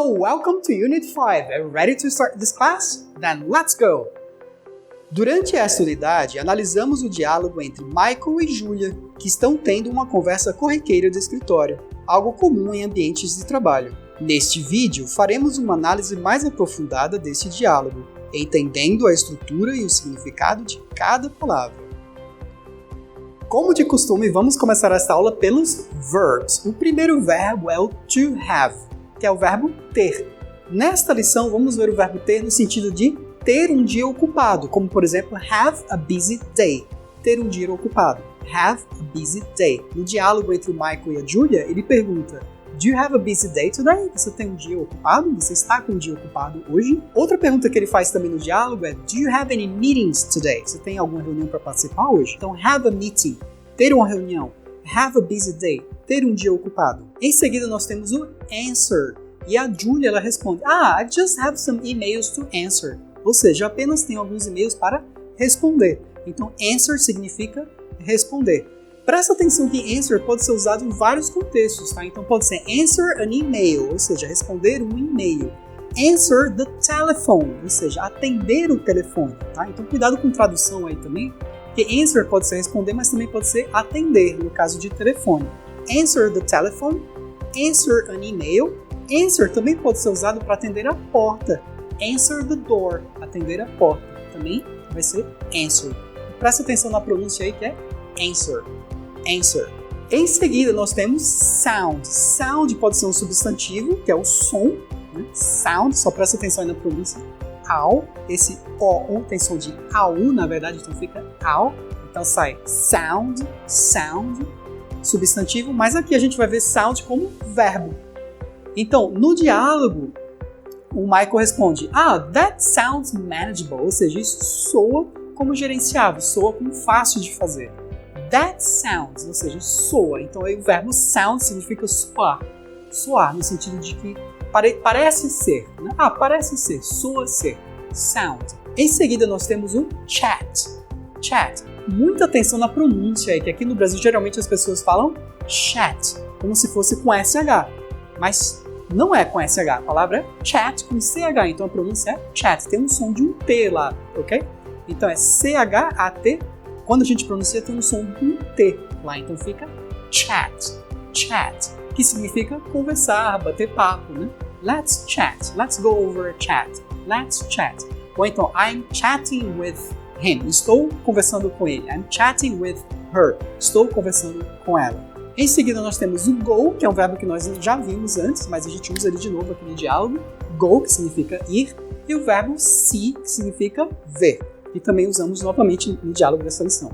So, welcome to Unit 5. Are you ready to start this class? Then let's go! Durante esta unidade, analisamos o diálogo entre Michael e Julia, que estão tendo uma conversa corriqueira de escritório, algo comum em ambientes de trabalho. Neste vídeo, faremos uma análise mais aprofundada desse diálogo, entendendo a estrutura e o significado de cada palavra. Como de costume, vamos começar esta aula pelos verbs. O primeiro verbo é o to have, que é o verbo ter. Nesta lição, vamos ver o verbo ter no sentido de ter um dia ocupado, como por exemplo, have a busy day. Ter um dia ocupado. Have a busy day. No diálogo entre o Michael e a Julia, ele pergunta: Do you have a busy day today? Você tem um dia ocupado? Você está com um dia ocupado hoje? Outra pergunta que ele faz também no diálogo é: Do you have any meetings today? Você tem alguma reunião para participar hoje? Então, have a meeting. Ter uma reunião. Have a busy day. Ter um dia ocupado. Em seguida, nós temos o answer. E a Julia, ela responde: I just have some emails to answer. Ou seja, apenas tenho alguns e-mails para responder. Então, answer significa responder. Presta atenção que answer pode ser usado em vários contextos, tá? Então, pode ser answer an email, ou seja, responder um e-mail. Answer the telephone, ou seja, atender o telefone, tá? Então, cuidado com tradução aí também, porque answer pode ser responder, mas também pode ser atender, no caso de telefone. Answer the telephone, answer an email. Answer também pode ser usado para atender a porta. Answer the door, atender a porta. Também vai ser answer. Presta atenção na pronúncia aí que é answer. Answer. Em seguida nós temos sound. Sound pode ser um substantivo, que é o som. Né? Sound, só presta atenção aí na pronúncia. Au. Esse O tem som de AU, na verdade, então fica au. Então sai sound, sound, substantivo. Mas aqui a gente vai ver sound como verbo. Então, no diálogo, o Michael responde: that sounds manageable. Ou seja, isso soa como gerenciável, soa como fácil de fazer. That sounds, ou seja, soa. Então, aí o verbo sound significa soar. Soar, no sentido de que parece ser. Né? Parece ser, soa ser. Sound. Em seguida, nós temos o chat. Chat. Muita atenção na pronúncia aí, que aqui no Brasil, geralmente, as pessoas falam chat, como se fosse com SH. Mas não é com SH, a palavra é chat com CH, então a pronúncia é chat, tem um som de um T lá, ok? Então é C-H-A-T, quando a gente pronuncia tem um som de um T lá, então fica chat, chat, que significa conversar, bater papo, né? Let's chat, let's go over a chat, let's chat. Ou então, I'm chatting with him, estou conversando com ele, I'm chatting with her, estou conversando com ela. Em seguida, nós temos o go, que é um verbo que nós já vimos antes, mas a gente usa ele de novo aqui no diálogo. Go, que significa ir, e o verbo see, que significa ver. E também usamos novamente no diálogo dessa lição.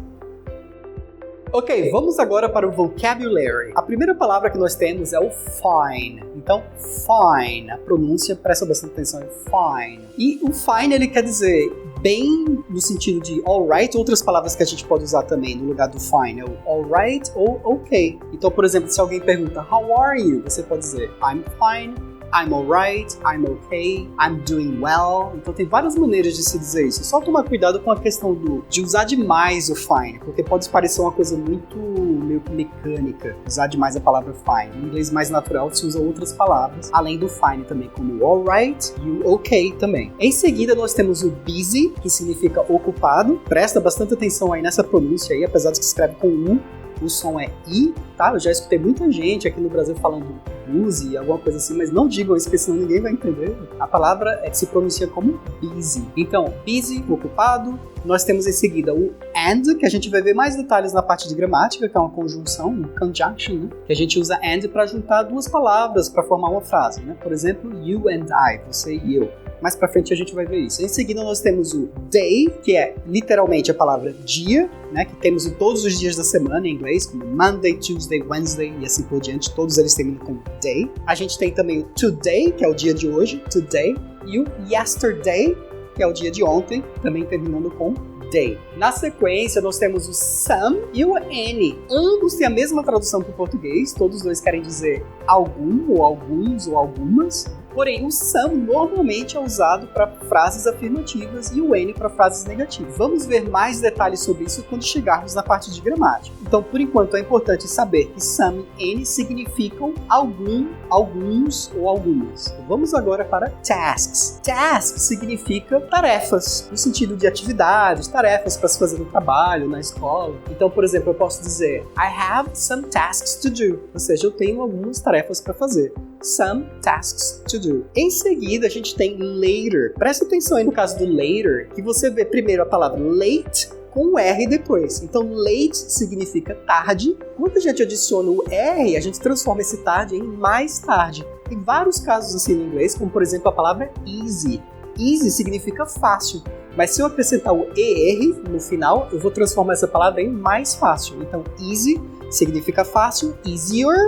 Ok, vamos agora para o vocabulary. A primeira palavra que nós temos é o fine. Então, fine, a pronúncia, presta bastante atenção, é fine. E o fine, ele quer dizer bem no sentido de alright, outras palavras que a gente pode usar também no lugar do fine é o alright ou ok. Então, por exemplo, se alguém pergunta how are you? Você pode dizer I'm fine, I'm alright, I'm okay, I'm doing well. Então tem várias maneiras de se dizer isso. Só tomar cuidado com a questão de usar demais o fine, porque pode parecer uma coisa muito meio que mecânica, usar demais a palavra fine. Em inglês mais natural se usa outras palavras, além do fine também, como o alright e o okay também. Em seguida nós temos o busy, que significa ocupado. Presta bastante atenção aí nessa pronúncia aí, apesar de que se escreve com U, o som é I, tá? Eu já escutei muita gente aqui no Brasil falando busy, alguma coisa assim, mas não digam isso, porque senão ninguém vai entender. A palavra se pronuncia como busy. Então, busy, ocupado. Nós temos em seguida o and, que a gente vai ver mais detalhes na parte de gramática, que é uma conjunção, um conjunction, né? Que a gente usa and para juntar duas palavras para formar uma frase, né? Por exemplo, you and I, você e eu. Mais pra frente a gente vai ver isso. Em seguida nós temos o day, que é literalmente a palavra dia, né, que temos em todos os dias da semana em inglês, como Monday, Tuesday, Wednesday e assim por diante. Todos eles terminam com day. A gente tem também o today, que é o dia de hoje, today, e o yesterday, que é o dia de ontem, também terminando com day. Na sequência, nós temos o some e o any. Ambos têm a mesma tradução para o português, todos dois querem dizer algum, ou alguns, ou algumas. Porém, o some normalmente é usado para frases afirmativas e o any para frases negativas. Vamos ver mais detalhes sobre isso quando chegarmos na parte de gramática. Então, por enquanto, é importante saber que some e any significam alguns ou algumas. Então, vamos agora para tasks. Task significa tarefas, no sentido de atividades, tarefas para se fazer no trabalho, na escola. Então, por exemplo, eu posso dizer I have some tasks to do, ou seja, eu tenho algumas tarefas para fazer. Some tasks to do. Em seguida, a gente tem later. Presta atenção aí no caso do later, que você vê primeiro a palavra late com o R depois. Então, late significa tarde. Quando a gente adiciona o R, a gente transforma esse tarde em mais tarde. Tem vários casos assim no inglês, como por exemplo a palavra easy. Easy significa fácil. Mas se eu acrescentar o ER no final, eu vou transformar essa palavra em mais fácil. Então, easy significa fácil, easier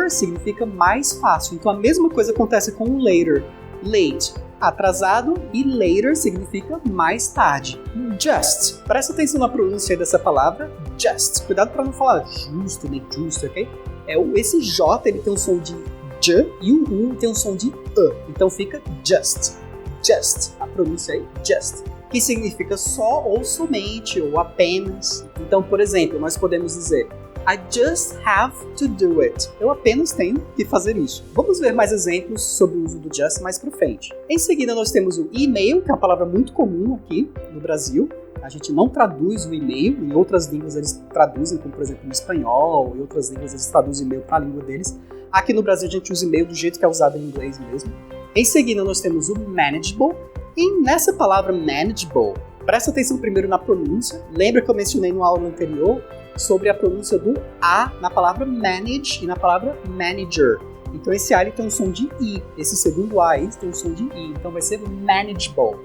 significa mais fácil. Então a mesma coisa acontece com o later. Late, atrasado, e later significa mais tarde. Just. Presta atenção na pronúncia dessa palavra. Just. Cuidado para não falar justo nem justo, ok? Esse J ele tem um som de J e o U tem um som de E. Então fica just. Just. A pronúncia é just. Que significa só ou somente ou apenas. Então, por exemplo, nós podemos dizer I just have to do it. Eu apenas tenho que fazer isso. Vamos ver mais exemplos sobre o uso do just mais pra frente. Em seguida, nós temos o e-mail, que é uma palavra muito comum aqui no Brasil. A gente não traduz o e-mail. Em outras línguas eles traduzem, como por exemplo no espanhol. Em outras línguas eles traduzem e-mail para a língua deles. Aqui no Brasil a gente usa e-mail do jeito que é usado em inglês mesmo. Em seguida, nós temos o manageable. E nessa palavra manageable, presta atenção primeiro na pronúncia. Lembra que eu mencionei no aula anterior sobre a pronúncia do A na palavra manage e na palavra manager. Então esse A ele tem um som de I, esse segundo A aí tem um som de I, então vai ser manageable.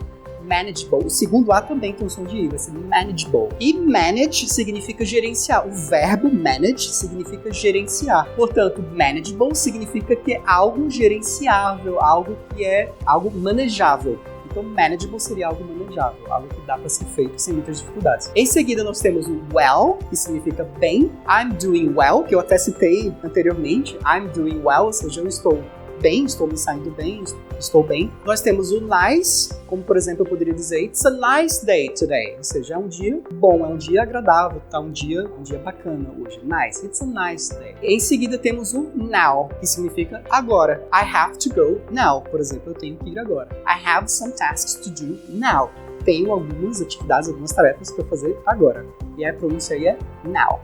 Manageable. O segundo A também tem um som de I, vai ser manageable. E manage significa gerenciar. O verbo manage significa gerenciar. Portanto, manageable significa que é algo gerenciável, algo que é algo manejável. Então, manageable seria algo manejável, algo que dá para ser feito sem muitas dificuldades. Em seguida, nós temos o well, que significa bem. I'm doing well, que eu até citei anteriormente. I'm doing well, ou seja, eu estou bem, estou me saindo bem, estou bem. Nós temos o nice, como por exemplo eu poderia dizer It's a nice day today, ou seja, é um dia bom, é um dia agradável, tá um dia bacana hoje. Nice, it's a nice day. Em seguida temos o now, que significa agora. I have to go now, por exemplo, eu tenho que ir agora. I have some tasks to do now. Tenho algumas atividades, algumas tarefas para fazer agora. E a pronúncia aí é now.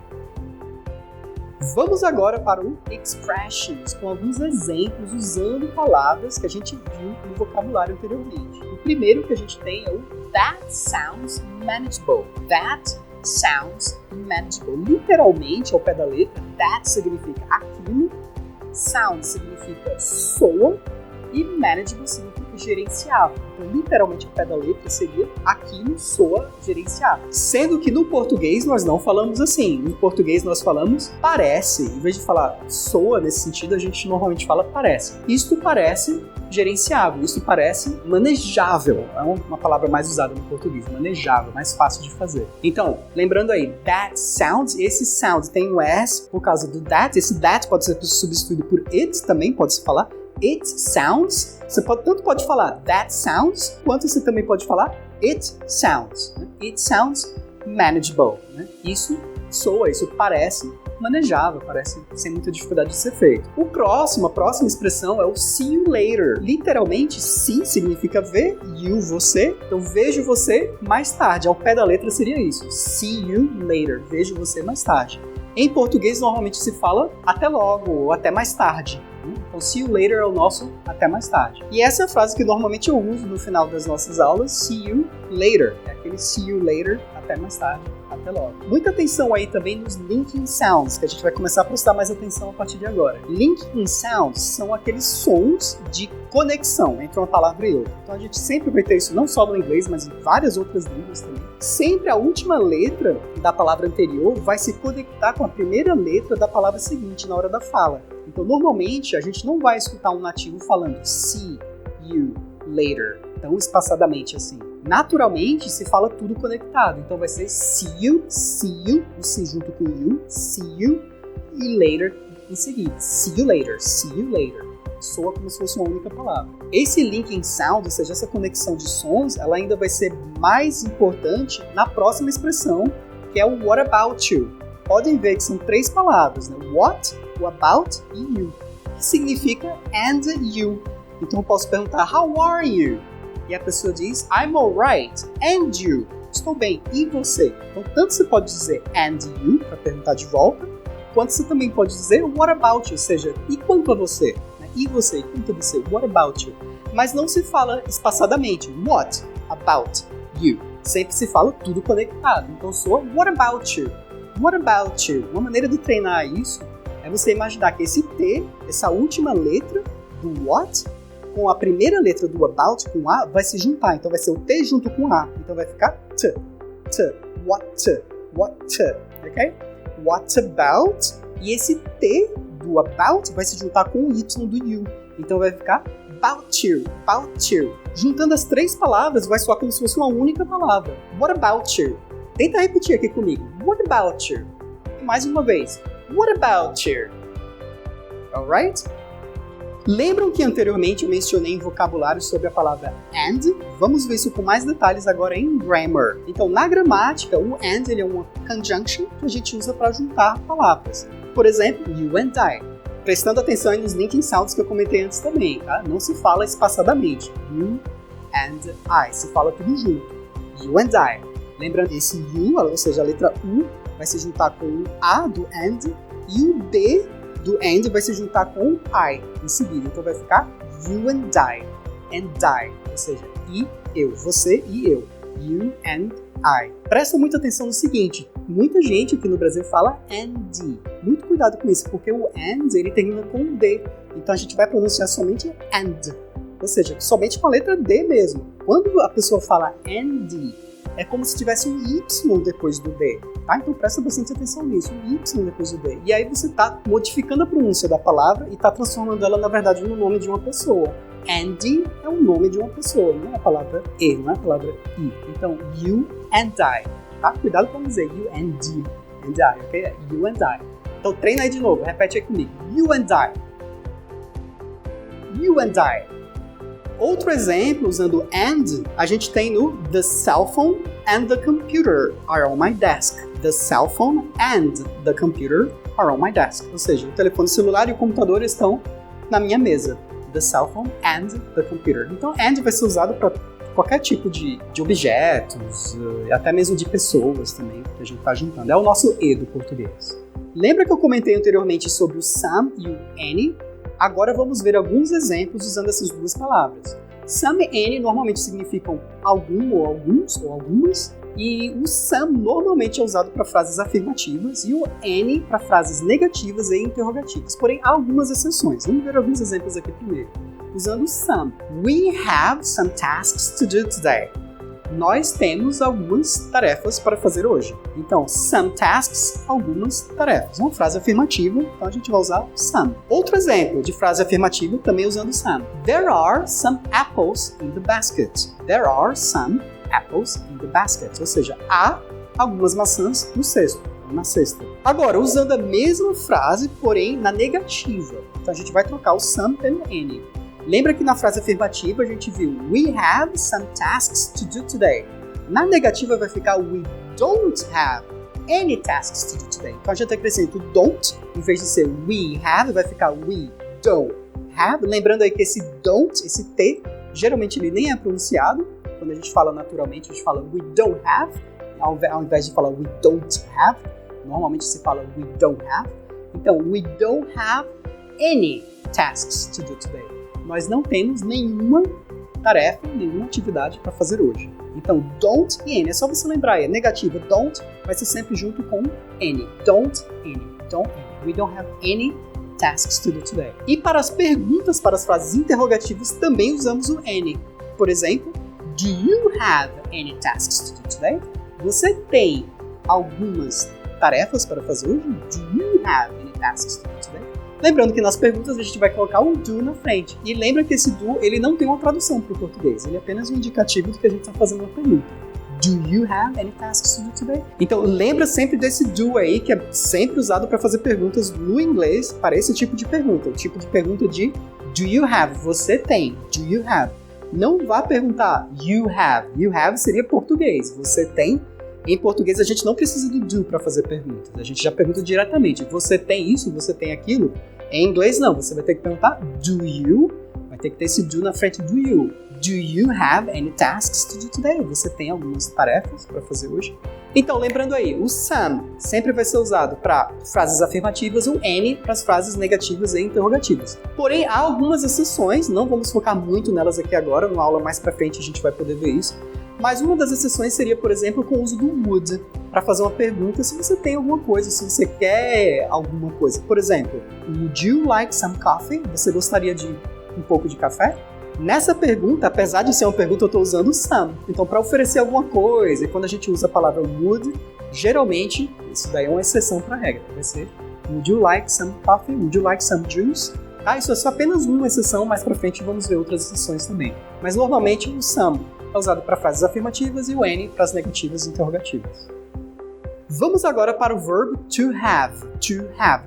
Vamos agora para o expressions, com alguns exemplos usando palavras que a gente viu no vocabulário anteriormente. O primeiro que a gente tem é o that sounds manageable. That sounds manageable. Literalmente, ao pé da letra, that significa aquilo, sound significa soa e manageable significa gerenciável. Então, literalmente, ao pé da letra seria aquilo soa gerenciável. Sendo que no português nós não falamos assim. No português nós falamos parece. Em vez de falar soa nesse sentido, a gente normalmente fala parece. Isto parece gerenciável, isso parece manejável. É uma palavra mais usada no português, manejável, mais fácil de fazer. Então, lembrando aí, that sounds, esse sound tem um S por causa do that, esse that pode ser substituído por it, também pode se falar it sounds. Você tanto pode falar that sounds, quanto você também pode falar it sounds. Né? It sounds manageable. Né? Isso soa, isso parece manejável, parece sem muita dificuldade de ser feito. A próxima expressão é o see you later. Literalmente, see significa ver, you, você. Então, vejo você mais tarde. Ao pé da letra seria isso. See you later. Vejo você mais tarde. Em português, normalmente se fala até logo ou até mais tarde. Então, see you later é o nosso até mais tarde. E essa é a frase que normalmente eu uso no final das nossas aulas, see you later. É aquele see you later, até mais tarde, até logo. Muita atenção aí também nos linking sounds, que a gente vai começar a prestar mais atenção a partir de agora. Linking sounds são aqueles sons de conexão entre uma palavra e outra. Então a gente sempre vai ter isso não só no inglês, mas em várias outras línguas também. Sempre a última letra da palavra anterior vai se conectar com a primeira letra da palavra seguinte na hora da fala. Então, normalmente, a gente não vai escutar um nativo falando see you later, tão espaçadamente assim. Naturalmente, se fala tudo conectado. Então, vai ser see you, o see junto com you, see you, e later em seguida. See you later, see you later. soa como se fosse uma única palavra. Esse linking sound, ou seja, essa conexão de sons, ela ainda vai ser mais importante na próxima expressão, que é o what about you. Podem ver que são 3 palavras, né? What, o about e you, que significa and you. Então eu posso perguntar, how are you? E a pessoa diz, I'm alright, and you? Estou bem, e você? Então tanto você pode dizer and you, para perguntar de volta, quanto você também pode dizer what about you, ou seja, e quanto a você? E você, e quanto a você? What about you? Mas não se fala espaçadamente, what about you? Sempre se fala tudo conectado, então soa what about you? What about you? Uma maneira de treinar isso é você imaginar que esse T, essa última letra do what, com a primeira letra do about, com A, vai se juntar. Então vai ser o T junto com A. Então vai ficar T, what, ok? What about? E esse T do about vai se juntar com o Y do you. Então vai ficar about you. Juntando as 3 palavras, vai soar como se fosse uma única palavra. What about you? Tenta repetir aqui comigo. What about you? E mais uma vez. What about you? Alright? Lembram que anteriormente eu mencionei em vocabulário sobre a palavra and? Vamos ver isso com mais detalhes agora em grammar. Então, na gramática, o and ele é uma conjunction que a gente usa para juntar palavras. Por exemplo, you and I. Prestando atenção aí nos linking sounds que eu comentei antes também, tá? Não se fala espaçadamente. You and I. Se fala tudo junto. You and I. Lembrando, esse you, ou seja, a letra U, vai se juntar com o A do and, e o B do and vai se juntar com o I em seguida. Então vai ficar you and I, ou seja, e eu, você e eu. You and I. Presta muita atenção no seguinte, muita gente aqui no Brasil fala and. Muito cuidado com isso, porque o and ele termina com um D. Então a gente vai pronunciar somente and, ou seja, somente com a letra D mesmo. Quando a pessoa fala and, é como se tivesse um Y depois do D, tá? Então presta bastante atenção nisso, um Y depois do D. E aí você está modificando a pronúncia da palavra e está transformando ela, na verdade, no nome de uma pessoa. Andy é o nome de uma pessoa, não é a palavra E, não é a palavra I. Então, you and I, tá? Cuidado para não dizer you and I, ok? You and I. Então treina aí de novo, repete aí comigo. You and I. You and I. Outro exemplo, usando and, a gente tem no The cell phone and the computer are on my desk. The cell phone and the computer are on my desk. Ou seja, o telefone celular e o computador estão na minha mesa. The cell phone and the computer. Então, and vai ser usado para qualquer tipo de objetos, até mesmo de pessoas também, que a gente está juntando. É o nosso E do português. Lembra que eu comentei anteriormente sobre o some e o any? Agora vamos ver alguns exemplos usando essas 2 palavras. Some e any normalmente significam algum ou alguns ou algumas, e o some normalmente é usado para frases afirmativas e o any para frases negativas e interrogativas. Porém, há algumas exceções. Vamos ver alguns exemplos aqui primeiro. Usando some. We have some tasks to do today. Nós temos algumas tarefas para fazer hoje. Então, some tasks, algumas tarefas. Uma frase afirmativa, então a gente vai usar some. Outro exemplo de frase afirmativa, também usando some. There are some apples in the basket. There are some apples in the basket. Ou seja, há algumas maçãs no cesto, na cesta. Agora, usando a mesma frase, porém na negativa. Então a gente vai trocar o some pelo any. Lembra que na frase afirmativa a gente viu we have some tasks to do today. Na negativa vai ficar we don't have any tasks to do today. Então a gente acrescenta o don't, em vez de ser we have, vai ficar we don't have. Lembrando aí que esse don't, esse T, geralmente ele nem é pronunciado. Quando a gente fala naturalmente, a gente fala we don't have, ao invés de falar we don't have. Normalmente se fala we don't have. Então, we don't have any tasks to do today. Nós não temos nenhuma tarefa, nenhuma atividade para fazer hoje. Então, don't e any. É só você lembrar aí. A negativa don't vai ser sempre junto com any. Don't, any. Don't, any. We don't have any tasks to do today. E para as perguntas, para as frases interrogativas, também usamos o any. Por exemplo, do you have any tasks to do today? Você tem algumas tarefas para fazer hoje? Do you have any tasks to do today? Lembrando que nas perguntas a gente vai colocar o do na frente. E lembra que esse do, ele não tem uma tradução para o português. Ele é apenas um indicativo do que a gente está fazendo na pergunta. Do you have any tasks to do today? Então lembra sempre desse do aí, que é sempre usado para fazer perguntas no inglês para esse tipo de pergunta. O tipo de pergunta de Do you have? Você tem. Do you have? Não vá perguntar you have. You have seria português. Você tem. Em português a gente não precisa do do para fazer perguntas. A gente já pergunta diretamente. Você tem isso? Você tem aquilo? Em inglês não. Você vai ter que perguntar do you. Vai ter que ter esse do na frente do you. Do you have any tasks to do today? Você tem algumas tarefas para fazer hoje? Então, lembrando aí, o some sempre vai ser usado para frases afirmativas, o any para as frases negativas e interrogativas. Porém, há algumas exceções, não vamos focar muito nelas aqui agora, numa aula mais para frente a gente vai poder ver isso. Mas uma das exceções seria, por exemplo, com o uso do would, para fazer uma pergunta se você tem alguma coisa, se você quer alguma coisa. Por exemplo, would you like some coffee? Você gostaria de um pouco de café? Nessa pergunta, apesar de ser uma pergunta, eu estou usando o some. Então, para oferecer alguma coisa, e quando a gente usa a palavra would, geralmente, isso daí é uma exceção para a regra. Vai ser, would you like some coffee? Would you like some juice? Tá? Isso é só apenas uma exceção, mais para frente vamos ver outras exceções também. Mas, normalmente, o some é usado para frases afirmativas e o any para as negativas e interrogativas. Vamos agora para o verbo to have,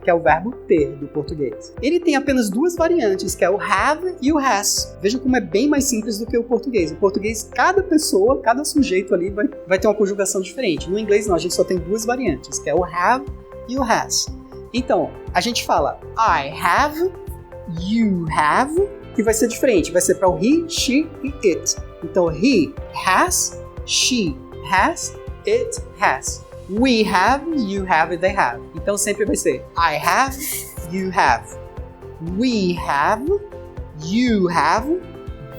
que é o verbo ter do português. Ele tem apenas duas variantes, que é o have e o has. Veja como é bem mais simples do que o português. No português, cada pessoa, cada sujeito ali vai ter uma conjugação diferente. No inglês não, a gente só tem duas variantes, que é o have e o has. Então, a gente fala I have, you have, que vai ser diferente, vai ser para o he, she e it. Então, he has, she has, it has. We have, you have e they have. Então sempre vai ser I have, you have. We have, you have,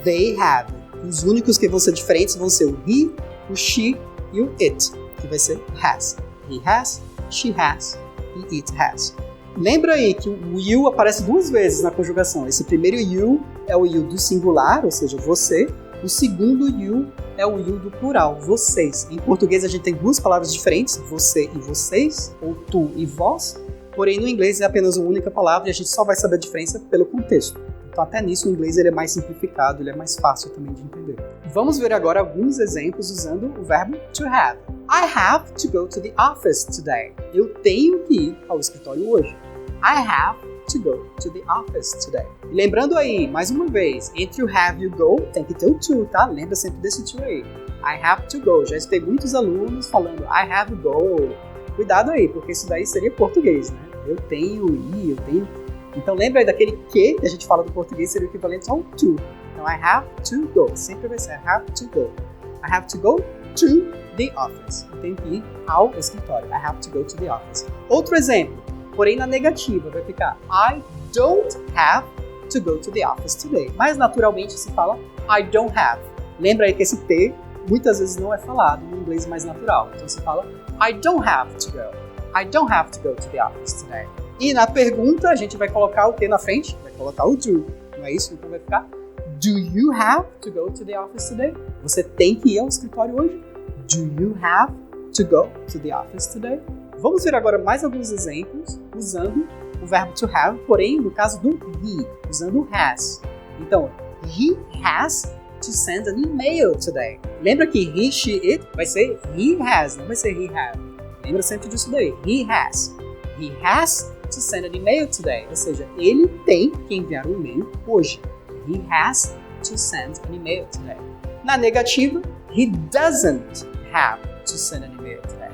they have. Os únicos que vão ser diferentes vão ser o he, o she e o it, que vai ser has. He has, she has e it has. Lembra aí que o you aparece duas vezes na conjugação. Esse primeiro you é o you do singular, ou seja, você. O segundo you é o you do plural, vocês. Em português a gente tem duas palavras diferentes, você e vocês, ou tu e vós. Porém, no inglês é apenas uma única palavra e a gente só vai saber a diferença pelo contexto. Então, até nisso, o inglês ele é mais simplificado, ele é mais fácil também de entender. Vamos ver agora alguns exemplos usando o verbo to have. I have to go to the office today. Eu tenho que ir ao escritório hoje. I have to go to the office today. E lembrando aí, mais uma vez, entre o have e o go, tem que ter o to, tá? Lembra sempre desse to aí. I have to go. Já escutei muitos alunos falando I have to go. Cuidado aí, porque isso daí seria português, né? Eu tenho ir, eu tenho... Então lembra aí daquele que a gente fala do português seria o equivalente ao to. Então I have to go. Sempre vai ser I have to go. I have to go to the office. Eu tenho que ir ao escritório. I have to go to the office. Outro exemplo. Porém, na negativa, vai ficar I don't have to go to the office today. Mais naturalmente se fala I don't have. Lembra aí que esse T muitas vezes não é falado no inglês mais natural. Então se fala I don't have to go. I don't have to go to the office today. E na pergunta a gente vai colocar o que na frente? Vai colocar o do. Não é isso? Então vai ficar Do you have to go to the office today? Você tem que ir ao escritório hoje? Do you have to go to the office today? Vamos ver agora mais alguns exemplos usando o verbo to have, porém no caso do he, usando o has. Então, he has to send an email today. Lembra que he, she, it vai ser he has, não vai ser he have. Lembra sempre disso daí. He has. He has to send an email today. Ou seja, ele tem que enviar um e-mail hoje. He has to send an email today. Na negativa, he doesn't have to send an email today.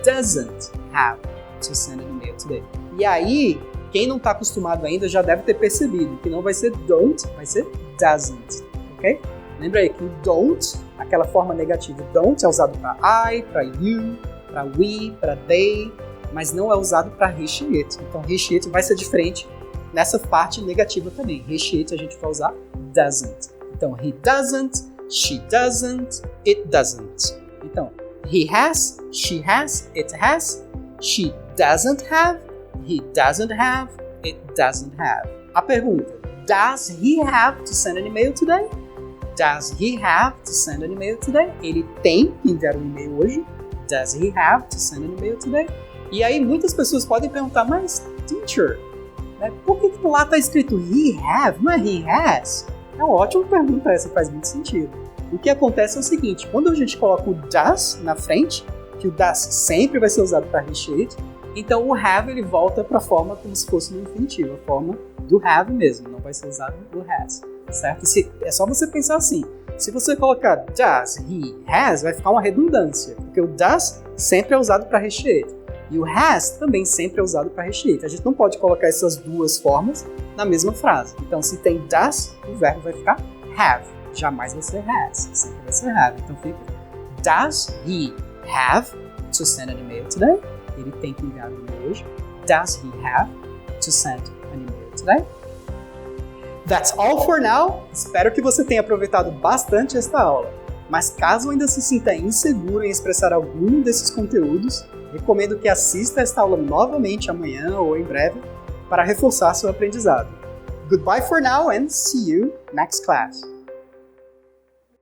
Doesn't have to send an email today. E aí, quem não está acostumado ainda já deve ter percebido que não vai ser don't, vai ser doesn't, ok? Lembra aí que o don't, aquela forma negativa don't é usado para I, para you, para we, para they, mas não é usado para he, she, it. Então, he, she, it vai ser diferente nessa parte negativa também. He, she, it a gente vai usar doesn't. Então, he doesn't, she doesn't, it doesn't. Então, he has, she has, it has, she doesn't have, he doesn't have, it doesn't have. A pergunta, does he have to send an email today? Does he have to send an email today? Ele tem que enviar um e-mail hoje? Does he have to send an email today? E aí muitas pessoas podem perguntar, mas teacher, né, por que lá está escrito he have, não é he has? É uma ótima pergunta essa, faz muito sentido. O que acontece é o seguinte, quando a gente coloca o does na frente, que o does sempre vai ser usado para he, she, it, então o have ele volta para a forma como se fosse no infinitivo, a forma do have mesmo, não vai ser usado o has, certo? É só você pensar assim, se você colocar does, he, has, vai ficar uma redundância, porque o does sempre é usado para rechear, e o has também sempre é usado para rechear. A gente não pode colocar essas duas formas na mesma frase. Então, se tem does, o verbo vai ficar have, jamais vai ser has, sempre vai ser have. Então fica, does he have to send an email today? Ele tem que enviar um e-mail hoje. Does he have to send an email today? That's all for now. Espero que você tenha aproveitado bastante esta aula. Mas caso ainda se sinta inseguro em expressar algum desses conteúdos, recomendo que assista esta aula novamente amanhã ou em breve para reforçar seu aprendizado. Goodbye for now and see you next class.